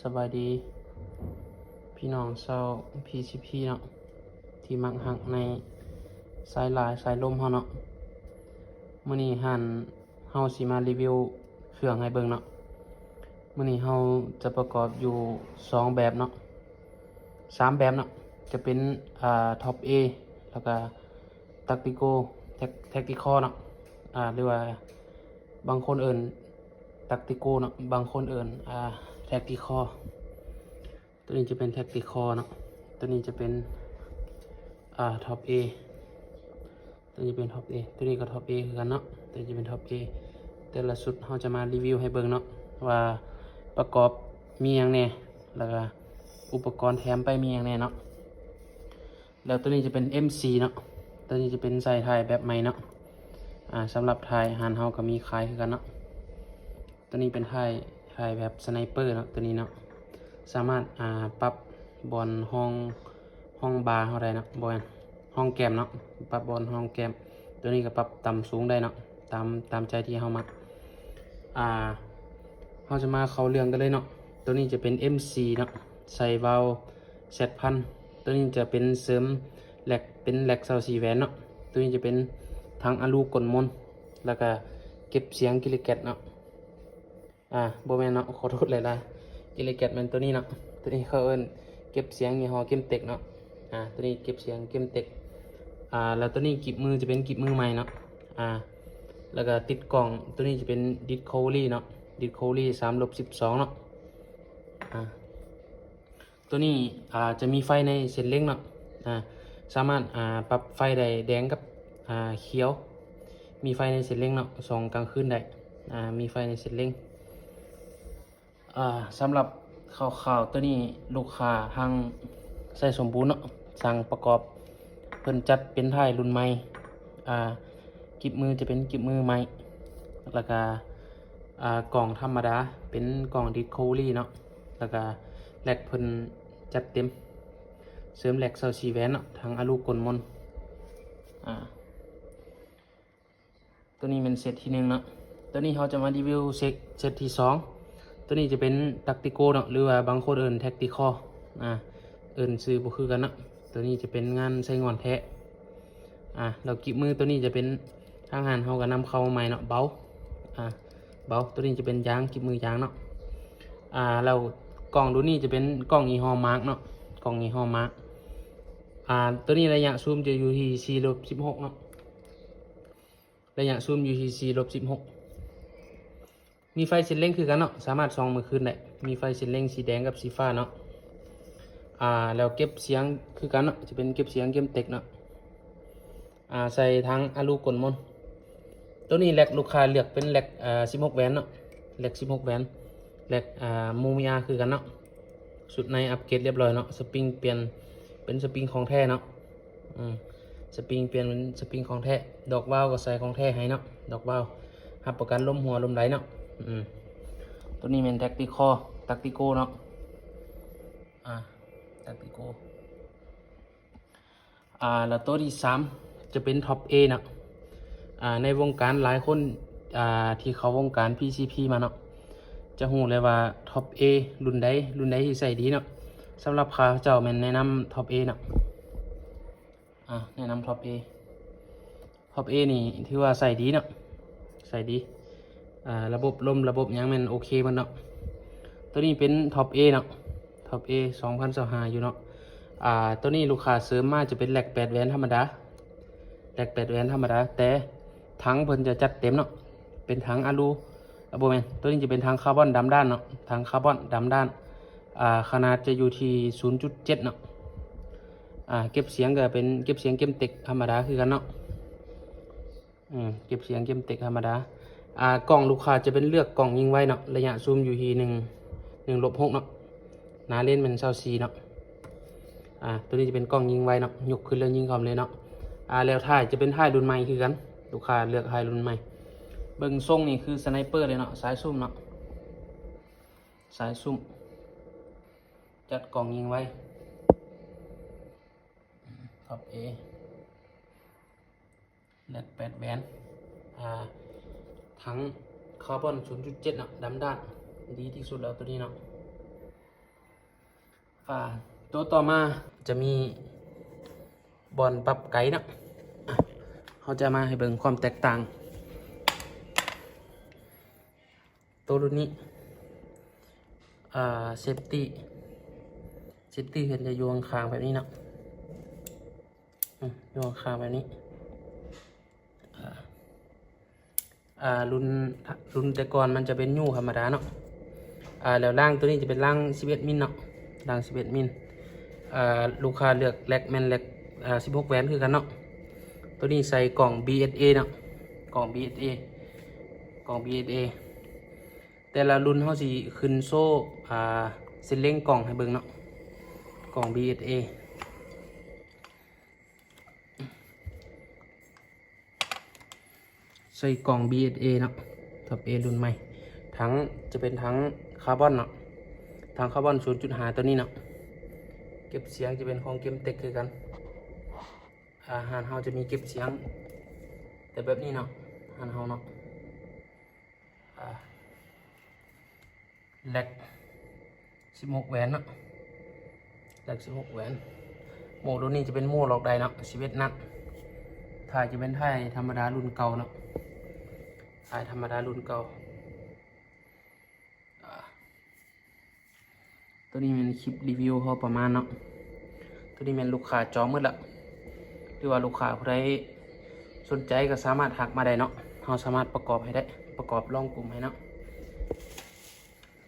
สบายดีพี่น้องชาว PCP เนาะที่มักหักในสายลายสายลมเฮาเนาะมื้อนี้เฮาสิมารีวิวเครื่องให้เบิ่งเนาะมื้อนี้เฮาจะประกอบอยู่2แบบเนาะ3แบบเนาะจะเป็นท็อป A แล้วก็ตักติโกแท็กติคอเนาะหรือว่าบางคนเอิ้นตักติโกเนาะบางคนเอิ้นแท็กติคอตัวนี้จะเป็นแท็กติคอเนาะตัวนี้จะเป็นท็อป A ตัวนี้เป็นท็อป A ตัวนี้ก็ท็อป A คือกันเนาะตัวนี้จะเป็นท็อป A แต่ละสุดเราจะมารีวิวให้เบิ่งเนาะว่าประกอบมีอย่างแน่แล้วก็อุปกรณ์แถมไปมีอย่างแน่เนาะแล้วตัวนี้จะเป็น MC เนาะตัวนี้จะเป็นใส่ถ่ายแบบใหม่เนาะสำหรับถ่ายหันเฮาก็มีขายคือกันเนาะตัวนี้เป็นถ่ายแบบสไนเปอร์เนาะตัวนี้เนาะสามารถปรับบอลห้องบาร์เฮาได้เนาะบอลห้องแกมเนาะปรับบอลห้องแกมตัวนี้ก็ปรับต่ำสูงได้เนาะตามใจที่เฮามักเฮาจะมาเข้าเรื่องกันเลยเนาะตัวนี้จะเป็น MC เนาะใส่วาล์วZ1000ตัวนี้จะเป็นเสริมแหลกเป็นแหลก24แหวนเนาะตัวนี้จะเป็นทั้งอลูกลมนแล้วก็เก็บเสียงกิลิแกตเนาะบ่แม่นเนาะขอโทษหลายๆกิลิแกตมันตัวนี้เนาะตัวนี้เขาเอิ้นเก็บเสียงยี่ห้อเกมเต็กเนาะตัวนี้เก็บเสียงเกมเต็กแล้วตัวนี้กิบมือจะเป็นกิบมือใหม่เนาะแล้วก็ติดกล่องตัวนี้จะเป็นดิสโคลี่เนาะดิสโคลี่3-12เนาะตัวนี้จะมีไฟในเส้นเล็กเนาะสามารถปรับไฟได้แดงกับเขียวมีไฟในเส้นเล็กเนาะส่องกลางคืนได้มีไฟในเส้นเล็กสำหรับข่าวตัวนี้ลูกค้าทางใส่สมบูรณ์เนาะสั่งประกอบเพิ่นจัดเป็นท้ายรุ่นใหม่กิบมือจะเป็นกิบมือใหม่แล้วก็กล่องธรรมดาเป็นกล่องดิสโคลี่เนาะแล้วก็แหลกเพิ่นจัดเต็มเสริมแหลก24แหวนเนาะทางอลูกลมนตัวนี้เป็นเซตที่1เนาะตัวนี้เขาจะมารีวิวเซตที่2ตัวนี้จะเป็นตักติโกเนาะหรือว่าบางคนเอิ้นแท็กติคอเอิ้นชื่อบ่คือกันเนาะตัวนี้จะเป็นงานใช้งอนแท้แล้วกิบมือตัวนี้จะเป็นทางหารเฮาก็นำเข้าใหม่เนาะเบาตัวนี้จะเป็นยางกิบมือยางเนาะแล้วกล่องตัวนี้จะเป็นกล่องยี่ห้อมาร์กเนาะกล่องยี่ห้อมาร์กตัวนี้ระยะซูมจะอยู่ที่4-16เนาะระยะซูมอยู่ที่4-16มีไฟเส้นเร่งคือกันเนาะสามารถส่องมือคืนได้มีไฟเส้นเร่งสีแดงกับสีฟ้าเนาะแล้วเก็บเสียงคือกันเนาะจะเป็นเก็บเสียงเกมเต็กเนาะใส่ทั้งอลูกลมนตัวนี้แหลกลูกค้าเลือกเป็นแหลก16แหวนเนาะแหลก16แหวนแหลกมูมิอาคือกันเนาะสุดในอัปเกรดเรียบร้อยเนาะสปริงเปลี่ยนเป็นสปริงของแท้เนาะสปริงเปลี่ยนเป็นสปริงของแท้ดอกวาล์วก็ใส่ของแท้ให้เนาะดอกวาล์วรับประกันลมหัวลมไหลเนาะตัวนี้เป็นแท็กติโกเนาะแท็กติโกแล้วตัวที่3จะเป็นท็อป A เนาะในวงการหลายคนที่เขาวงการ PCP มาเนาะจะรู้เลยว่าท็อป A รุ่นใดที่ใส่ดีเนาะสำหรับข้าเจ้าแม่นแนะนำท็อป A เนาะแนะนำท็อป A นี่ถือว่าใส่ดีเนาะใส่ดีระบบลมระบบหยังแม่นโอเคมันเนาะตัวนี้เป็นท็อป A เนาะท็อป A 2025อยู่เนาะตัวนี้ลูกค้าเสริมมาจะเป็นแหลก8แหวนธรรมดาแหลก8แหวนธรรมดาแต่ถังเพิ่นจะจัดเต็มเนาะเป็นถังอลูบ่แม่นตัวนี้จะเป็นถังคาร์บอนดำด้านเนาะถังคาร์บอนดำด้านขนาดจะอยู่ที่ 0.7 เนาะเก็บเสียงก็เป็นเก็บเสียงเกมเต็กธรรมดาคือกันเนาะเก็บเสียงเกมเต็กธรรมดากล่องลูกค้าจะเป็นเลือกกล่องยิงไว้เนาะระยะซูมอยู่ที่1/6เนาะหน้าเลนเป็น24เนาะตัวนี้จะเป็นกล้องยิงไวเนาะยกขึ้นแล้วยิงคอมเลยเนาะแล้วท้ายจะเป็นท้ายรุ่นใหม่คือกันลูกค้าเลือกท้ายรุ่นใหม่เบิ่งทรงนี่คือสไนเปอร์เลยเนาะสายซุ่มเนาะสายซุ่มจัดกล่องยิงไวท็อป A แหลก8แหวนทั้งคาร์บอน 0.7 เนาะดำด้านดีที่สุดแล้วตัวนี้เนาะ ตัวต่อมาจะมีบอลปรับไกด์เนาะเขาจะมาให้เบิ่งความแตกต่างตัวรุ่นนี้เซฟตี้เห็นจะโยงคางแบบนี้เนาะโยงคางแบบนี้รุ่นแต่ก่อนมันจะเป็นยูธรรมดาเนาะแล้วล่างตัวนี้จะเป็นล่าง11มิลเนาะล่าง11มิลลูกค้าเลือกแล็กแมนแล็ก16แหวนคือกันเนาะตัวนี้ใส่กล่อง BSA เนาะกล่อง BSA แต่ละรุ่นเขาสิขึ้นโซ่เส้นเล่งกล่องให้เบิ่งเนาะกล่อง BSA ใส่กล่อง BSA เนาะท็อป A รุ่นใหม่ทั้งจะเป็นทั้งคาร์บอนเนาะทั้งคาร์บอน 0.5 ตัวนี้เนาะเก็บเสียงจะเป็นของเกมเต็กคือกันหานเฮาจะมีเก็บเสียงแต่แบบนี้เนาะหานเฮาเนาะแหลก16แหวนเนาะแหลก16แหวนโหมดตัวนี้จะเป็นโหมดล็อกได้เนาะ11นัดถ่ายจะเป็นถ่ายธรรมดารุ่นเก่าเนาะถ่ายธรรมดารุ่นเก่าตัวนี้เป็นคลิปรีวิวเขาประมาณเนาะตัวนี้เป็นลูกค้าจองหมดละหรือว่าลูกค้าผู้ใดสนใจก็สามารถทักมาได้เนาะเราสามารถประกอบให้ได้ประกอบลองกลุ่มให้เนาะ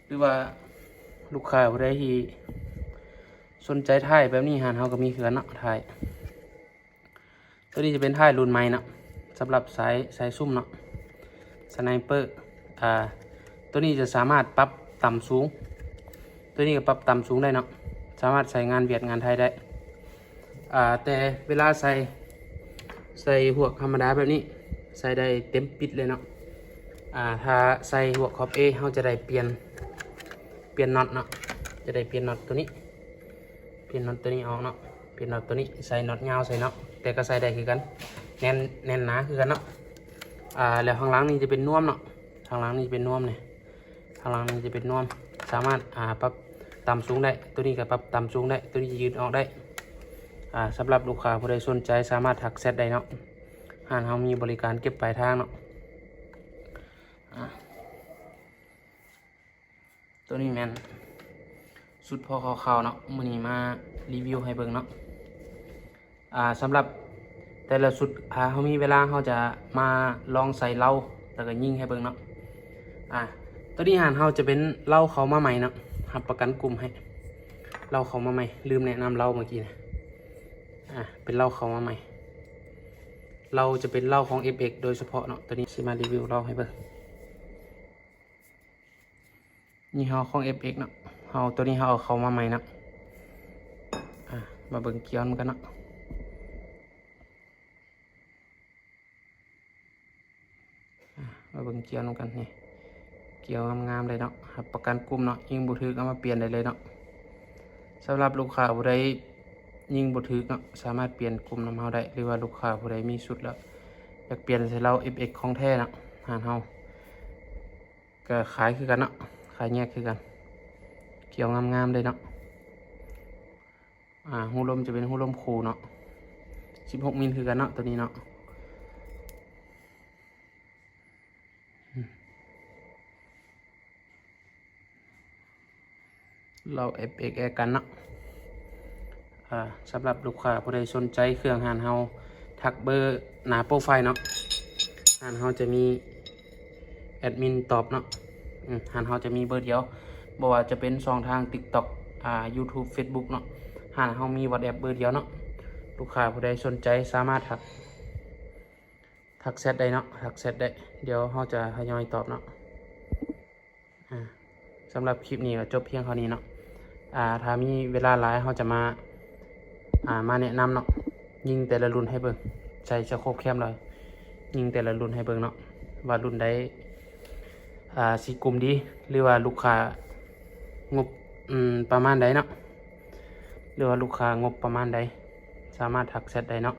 หรือว่าลูกค้าผู้ใดที่สนใจถ่ายแบบนี้หานเขาก็มีเขือนเนาะถ่ายตัวนี้จะเป็นถ่ายรุ่นใหม่เนาะสำหรับสายซุ่มเนาะสไนเปอร์ตัวนี้จะสามารถปรับต่ำสูงตัวนี้ก็ปรับต่ำสูงได้เนาะสามารถใส่งานเวียดงานไทยได้แต่เวลาใส่หัวธรรมดาแบบนี้ใส่ได้เต็มปิดเลยเนาะถ้าใส่หัวขอบ A เขาจะได้เปลี่ยนน็อตเนาะจะได้เปลี่ยนน็อตตัวนี้เปลี่ยนน็อตตัวนี้ออกเนาะเปลี่ยนน็อตตัวนี้ใส่น็อตยาวใส่เนาะแต่ก็ใส่ได้คือกันแน่นหนาคือกันเนาะแล้วข้างหลังนี่จะเป็นน่วมเนาะข้างหลังนี่เป็นน่วมเนี่ยข้างหลังนี่จะเป็นน่วมสามารถปรับต่ำสูงได้ตัวนี้ก็ปรับต่ำสูงได้ตัวนี้จะยืดออกได้สำหรับลูกค้าผู้ใดสนใจสามารถทักแชทได้เนาะหานเขามีบริการเก็บปลายทางเนาะตัวนี้แมนสุดพอข่าวๆเนาะมื้อนี้มารีวิวให้เบิ่งเนาะสำหรับแต่ละสุดเขามีเวลาเขาจะมาลองใส่เหล้าแล้วก็ยิงให้เบิ่งเนาะตัวนี้หานเขาจะเป็นเหล้าเขามาใหม่เนาะรับประกันกลุ่มให้เหล้าเขามาใหม่ลืมแนะนำเหล้าเมื่อกี้นะเป็นเหล้าเขามาใหม่เราจะเป็นเหล้าของ FX โดยเฉพาะเนาะตัวนี้สิมารีวิวเหล้าให้เบิ่งนี่เขาของ FX เนาะเขาตัวนี้เขาเอาเขามาใหม่เนาะมาเบิ่งเกียวมันกันเนาะมาเบิ่งเกียวมันกันนี่เกียวงามๆเลยเนาะรับประกันกลุ่มเนาะยิงบุถือก็มาเปลี่ยนได้เลยเนาะสำหรับลูกค้าผู้ใดยิงบุถือเนาะสามารถเปลี่ยนกลุ่มน้ำเฮาได้หรือว่าลูกค้าผู้ใดมีสุดแล้วอยากเปลี่ยนใส่เรา FX ของแท้เนาะหานเฮาก็ขายคือกันเนาะขายแยกคือกันเกี่ยวงามๆเลยเนาะหูลมจะเป็นหูลมคูเนาะ16มิลคือกันเนาะตัวนี้เนาะเรา FX กันเนาะสำหรับลูกค้าผู้ใดสนใจเครื่องหานเฮาทักเบอร์หน้าโปรไฟล์เนาะหานเฮาจะมีแอดมินตอบเนาะหานเฮาจะมีเบอร์เดียวบอกว่าจะเป็นช่องทาง TikTok YouTube Facebook เนาะหานเฮามี WhatsApp เบอร์เดียวเนาะลูกค้าผู้ใดสนใจสามารถทักแชทได้เนาะทักแชทได้เดี๋ยวเฮาจะทยอยตอบเนาะสำหรับคลิปนี้ก็จบเพียงเท่านี้เนาะถ้ามีเวลาหลายเฮาจะมาแนะนำเนาะยิงแต่ละรุ่นให้เบิ่งใช้สโคปแคมเลยยิงแต่ละรุ่นให้เบิ่งเนาะว่ารุ่นใดสีกลุ่มดีหรือว่าลูกค้างบประมาณใดเนาะหรือว่าลูกค้างบประมาณใดสามารถทักแชทได้เนาะ